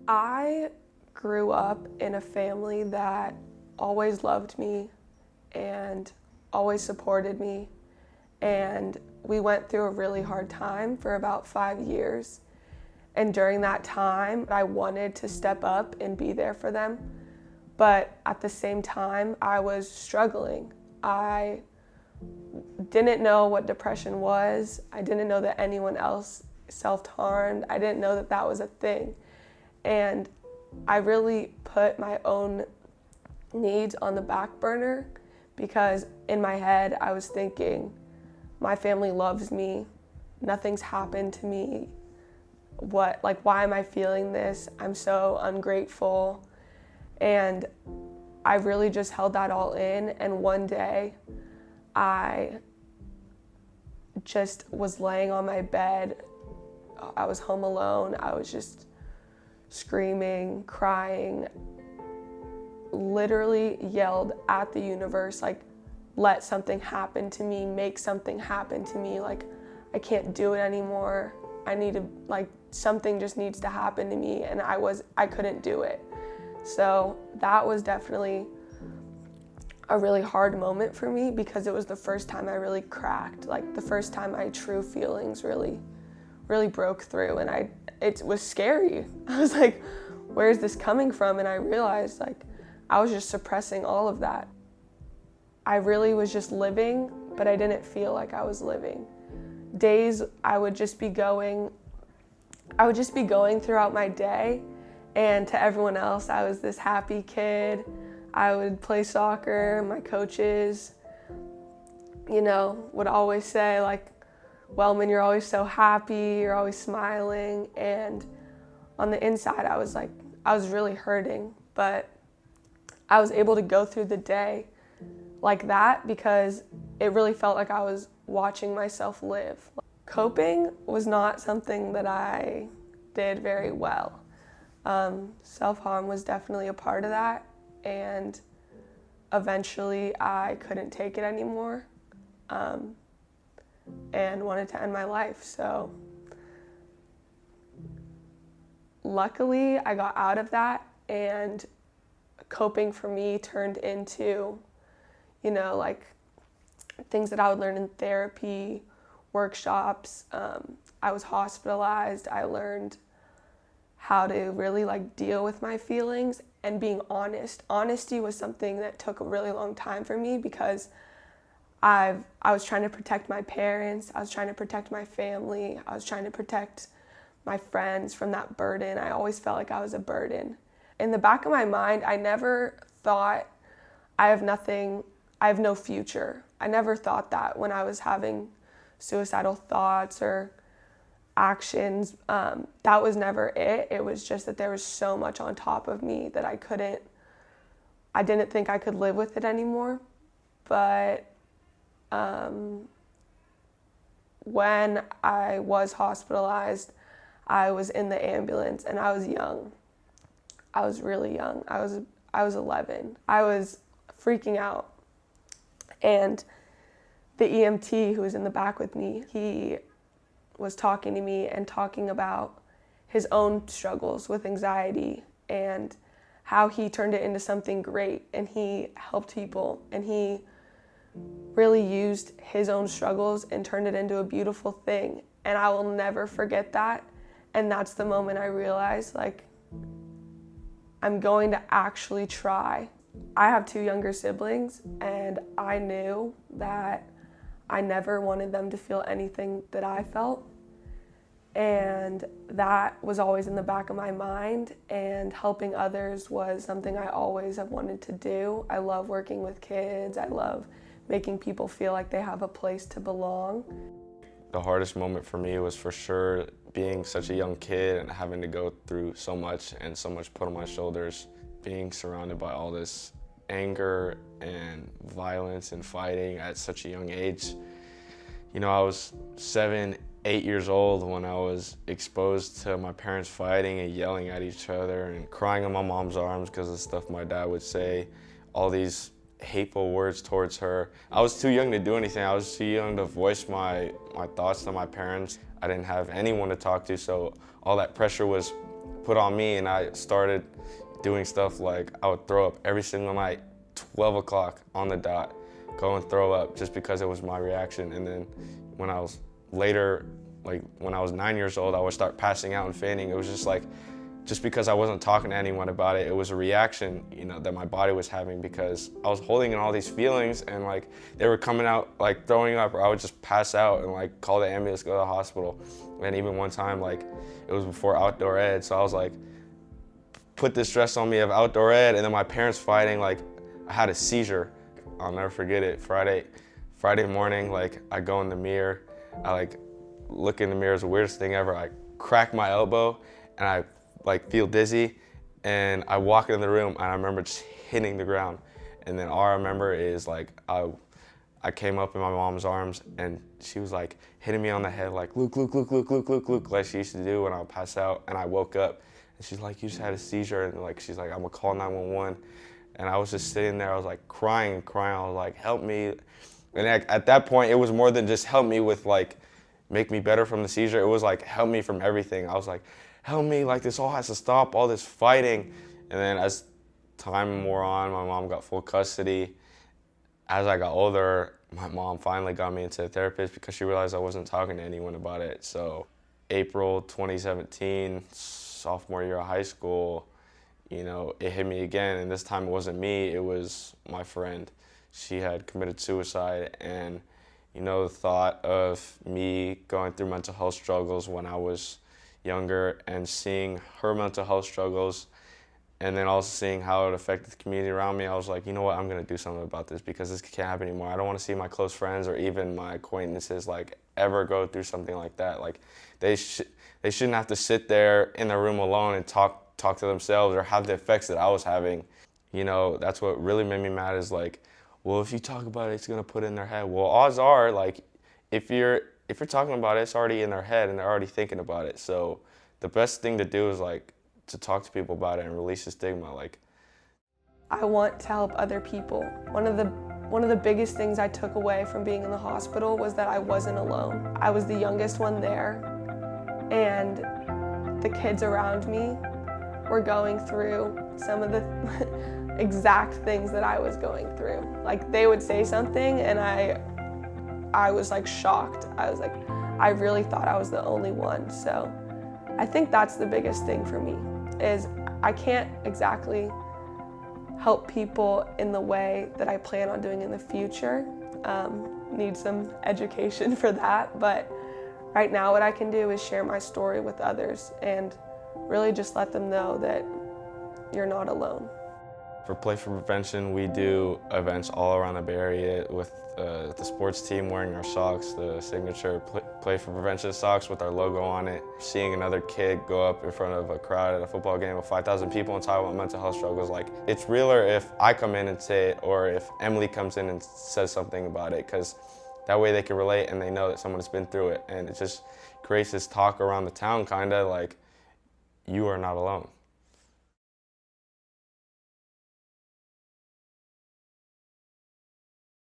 I grew up in a family that always loved me and always supported me, and we went through a really hard time for about 5 years. And during that time, I wanted to step up and be there for them, but at the same time, I was struggling. I didn't know what depression was. I didn't know that anyone else self-harmed. I didn't know that that was a thing. And I really put my own needs on the back burner because in my head I was thinking, my family loves me, nothing's happened to me. Why am I feeling this? I'm so ungrateful. And I really just held that all in, and one day I just was laying on my bed. I was home alone. I was just screaming, crying, literally yelled at the universe, like, let something happen to me, make something happen to me. Like, I can't do it anymore. I need to, something just needs to happen to me, and I couldn't do it. So that was definitely a really hard moment for me because it was the first time I really cracked, the first time my true feelings really broke through, and it was scary. I was like, where's this coming from? And I realized I was just suppressing all of that. I really was just living, but I didn't feel like I was living. Days I would just be going throughout my day, and to everyone else I was this happy kid. I would play soccer. My coaches, would always say, Wellman, you're always so happy, you're always smiling. And on the inside, I was really hurting, but I was able to go through the day like that because it really felt like I was watching myself live. Coping was not something that I did very well. Self-harm was definitely a part of that, and eventually I couldn't take it anymore. And wanted to end my life. So luckily I got out of that, and coping for me turned into, things that I would learn in therapy, workshops. I was hospitalized. I learned how to really deal with my feelings and being honest. Honesty was something that took a really long time for me because I was trying to protect my parents, I was trying to protect my family, I was trying to protect my friends from that burden. I always felt like I was a burden. In the back of my mind, I never thought I have no future. I never thought that when I was having suicidal thoughts or actions. That was never it. It was just that there was so much on top of me that I didn't think I could live with it anymore. But when I was hospitalized, I was in the ambulance and I was young. I was really young. I was 11. I was freaking out. And the EMT who was in the back with me, he was talking to me and talking about his own struggles with anxiety and how he turned it into something great, and he helped people, and he really used his own struggles and turned it into a beautiful thing. And I will never forget that. And that's the moment I realized, I'm going to actually try. I have 2 younger siblings, and I knew that I never wanted them to feel anything that I felt. And that was always in the back of my mind, and helping others was something I always have wanted to do. I love working with kids. I love making people feel like they have a place to belong. The hardest moment for me was for sure being such a young kid and having to go through so much and so much put on my shoulders, being surrounded by all this anger and violence and fighting at such a young age. I was 7, 8 years old when I was exposed to my parents fighting and yelling at each other and crying in my mom's arms because of stuff my dad would say, all these hateful words towards her. I was too young to do anything. I was too young to voice my thoughts to my parents. I didn't have anyone to talk to, so all that pressure was put on me, and I started doing stuff like I would throw up every single night, 12 o'clock on the dot, go and throw up just because it was my reaction. And then when I was later, like when I was 9 years old, I would start passing out and fainting. It was just like, just because I wasn't talking to anyone about it, it was a reaction, you know, that my body was having because I was holding in all these feelings, and like they were coming out like throwing up, or I would just pass out and like call the ambulance, go to the hospital. And even one time, like it was before outdoor ed, so I was like, put this stress on me of outdoor ed, and then my parents fighting, like I had a seizure. I'll never forget it. Friday morning, like I go in the mirror, I like look in the mirror, it's the weirdest thing ever. I crack my elbow and I like feel dizzy, and I walk in the room and I remember just hitting the ground. And then all I remember is like I came up in my mom's arms, and she was like hitting me on the head like Luke, Luke, Luke, Luke, Luke, Luke, Luke, like she used to do when I would pass out. And I woke up and she's like, you just had a seizure, and like she's like, I'm gonna call 911. And I was just sitting there, I was like crying and crying. I was like, help me. And at that point, it was more than just help me with like make me better from the seizure. It was like help me from everything. I was like, help me, like this all has to stop, all this fighting. And then as time wore on, my mom got full custody. As I got older, my mom finally got me into a therapist because she realized I wasn't talking to anyone about it. So April 2017, sophomore year of high school, you know, it hit me again, and this time it wasn't me, it was my friend. She had committed suicide, and you know, the thought of me going through mental health struggles when I was younger and seeing her mental health struggles, and then also seeing how it affected the community around me, I was like, you know what, I'm gonna do something about this because this can't happen anymore. I don't wanna see my close friends or even my acquaintances like ever go through something like that. Like they shouldn't have to sit there in the room alone and talk to themselves or have the effects that I was having. You know, that's what really made me mad is like, well, if you talk about it, it's gonna put it in their head. Well, odds are, like, if you're talking about it, it's already in their head and they're already thinking about it. So the best thing to do is like to talk to people about it and release the stigma. Like, I want to help other people. One of the biggest things I took away from being in the hospital was that I wasn't alone. I was the youngest one there, and the kids around me were going through some of the exact things that I was going through. Like they would say something and I was like shocked. I was like, I really thought I was the only one. So I think that's the biggest thing for me is I can't exactly help people in the way that I plan on doing in the future. Need some education for that, but right now what I can do is share my story with others and really just let them know that you're not alone. for Play for Prevention, we do events all around the Bay Area with the sports team wearing our socks, the signature Play for Prevention socks with our logo on it. Seeing another kid go up in front of a crowd at a football game of 5,000 people and talk about mental health struggles, like, it's realer if I come in and say it or if Emily comes in and says something about it, because that way they can relate and they know that someone has been through it, and it just creates this talk around the town, kind of like, you are not alone.